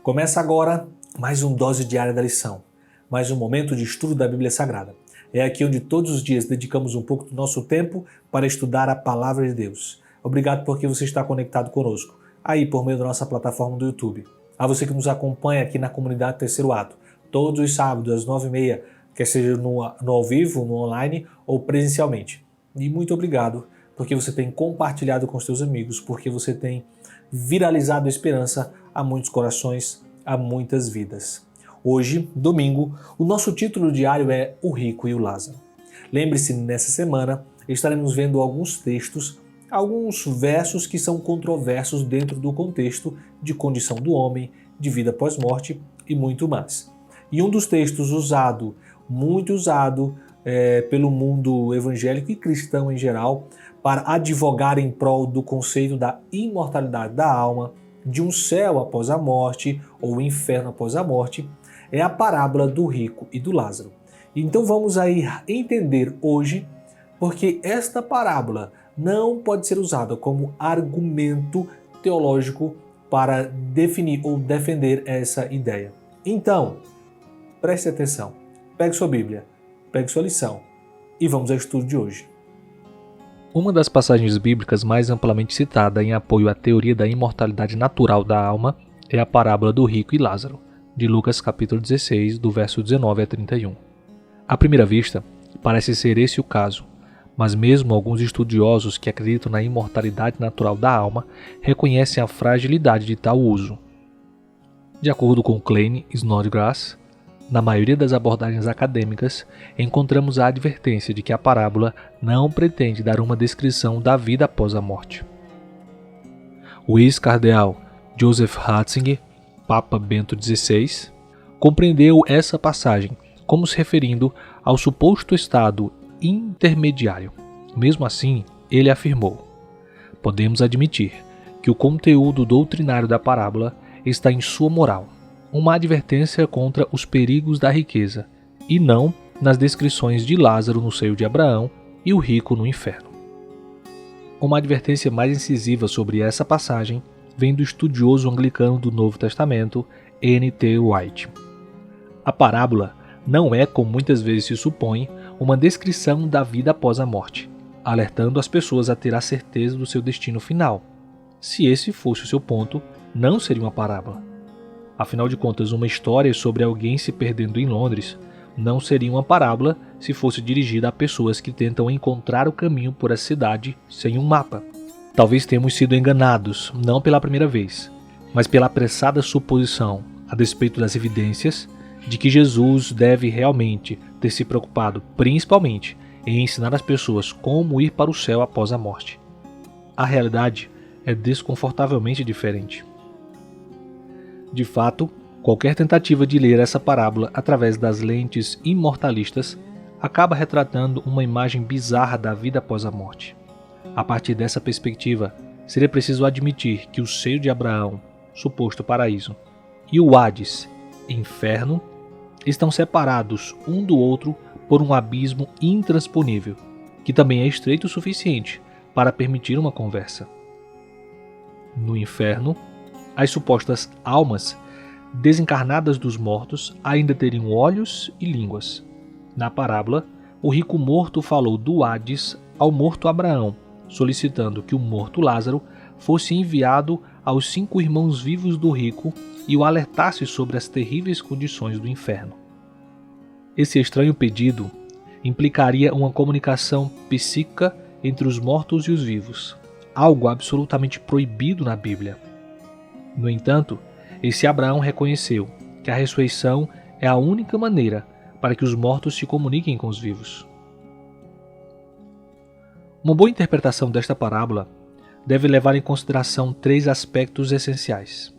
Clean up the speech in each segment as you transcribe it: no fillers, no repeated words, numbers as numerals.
Começa agora mais um Dose Diária da Lição, mais um momento de estudo da Bíblia Sagrada. É aqui onde todos os dias dedicamos um pouco do nosso tempo para estudar a Palavra de Deus. Obrigado porque você está conectado conosco, aí por meio da nossa plataforma do YouTube. A você que nos acompanha aqui na comunidade Terceiro Ato, todos os sábados às 9h30, quer seja no ao vivo, no online ou presencialmente. E muito obrigado porque você tem compartilhado com os seus amigos, porque você tem viralizado a esperança a muitos corações, a muitas vidas. Hoje, domingo, o nosso título diário é O Rico e o Lázaro. Lembre-se, nessa semana estaremos vendo alguns textos, alguns versos que são controversos dentro do contexto de condição do homem, de vida após morte e muito mais. E um dos textos muito usado pelo mundo evangélico e cristão em geral, para advogar em prol do conceito da imortalidade da alma, de um céu após a morte ou inferno após a morte, é a parábola do rico e do Lázaro. Então vamos aí entender hoje porque esta parábola não pode ser usada como argumento teológico para definir ou defender essa ideia. Então, preste atenção, pegue sua Bíblia, pegue sua lição e vamos ao estudo de hoje. Uma das passagens bíblicas mais amplamente citada em apoio à teoria da imortalidade natural da alma é a parábola do rico e Lázaro, de Lucas capítulo 16, do verso 19 a 31. À primeira vista, parece ser esse o caso, mas mesmo alguns estudiosos que acreditam na imortalidade natural da alma reconhecem a fragilidade de tal uso. De acordo com Klein Snodgrass, na maioria das abordagens acadêmicas, encontramos a advertência de que a parábola não pretende dar uma descrição da vida após a morte. O ex-cardeal Joseph Ratzinger, Papa Bento XVI, compreendeu essa passagem como se referindo ao suposto estado intermediário. Mesmo assim, ele afirmou: podemos admitir que o conteúdo doutrinário da parábola está em sua moral, uma advertência contra os perigos da riqueza, e não nas descrições de Lázaro no seio de Abraão e o rico no inferno. Uma advertência mais incisiva sobre essa passagem vem do estudioso anglicano do Novo Testamento, N.T. Wright. A parábola não é, como muitas vezes se supõe, uma descrição da vida após a morte, alertando as pessoas a ter a certeza do seu destino final. Se esse fosse o seu ponto, não seria uma parábola. Afinal de contas, uma história sobre alguém se perdendo em Londres não seria uma parábola se fosse dirigida a pessoas que tentam encontrar o caminho por essa cidade sem um mapa. Talvez tenhamos sido enganados, não pela primeira vez, mas pela apressada suposição, a despeito das evidências, de que Jesus deve realmente ter se preocupado principalmente em ensinar as pessoas como ir para o céu após a morte. A realidade é desconfortavelmente diferente. De fato, qualquer tentativa de ler essa parábola através das lentes imortalistas acaba retratando uma imagem bizarra da vida após a morte. A partir dessa perspectiva, seria preciso admitir que o seio de Abraão, suposto paraíso, e o Hades, inferno, estão separados um do outro por um abismo intransponível, que também é estreito o suficiente para permitir uma conversa. No inferno, as supostas almas desencarnadas dos mortos ainda teriam olhos e línguas. Na parábola, o rico morto falou do Hades ao morto Abraão, solicitando que o morto Lázaro fosse enviado aos 5 irmãos vivos do rico e o alertasse sobre as terríveis condições do inferno. Esse estranho pedido implicaria uma comunicação psíquica entre os mortos e os vivos, algo absolutamente proibido na Bíblia. No entanto, esse Abraão reconheceu que a ressurreição é a única maneira para que os mortos se comuniquem com os vivos. Uma boa interpretação desta parábola deve levar em consideração 3 aspectos essenciais.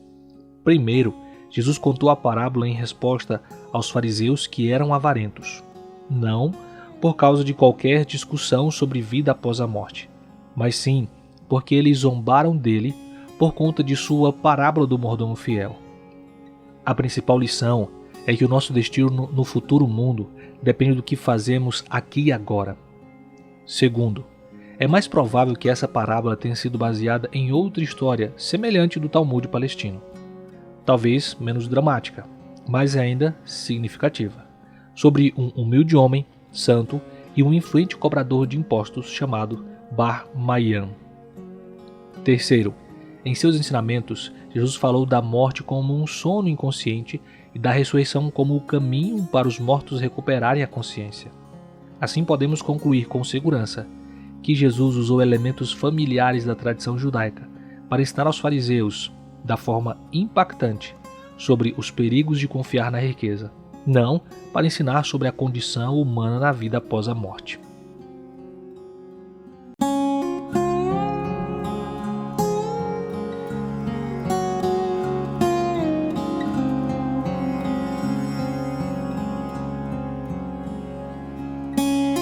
Primeiro, Jesus contou a parábola em resposta aos fariseus que eram avarentos, não por causa de qualquer discussão sobre vida após a morte, mas sim porque eles zombaram dele por conta de sua parábola do mordomo fiel. A principal lição é que o nosso destino no futuro mundo depende do que fazemos aqui e agora. Segundo, é mais provável que essa parábola tenha sido baseada em outra história semelhante do Talmud palestino. talvez menos dramática, mas ainda significativa, sobre um humilde homem, santo, e um influente cobrador de impostos chamado Bar Maian. Terceiro, em seus ensinamentos, Jesus falou da morte como um sono inconsciente e da ressurreição como o caminho para os mortos recuperarem a consciência. Assim podemos concluir com segurança que Jesus usou elementos familiares da tradição judaica para ensinar aos fariseus, da forma impactante, sobre os perigos de confiar na riqueza, não para ensinar sobre a condição humana na vida após a morte.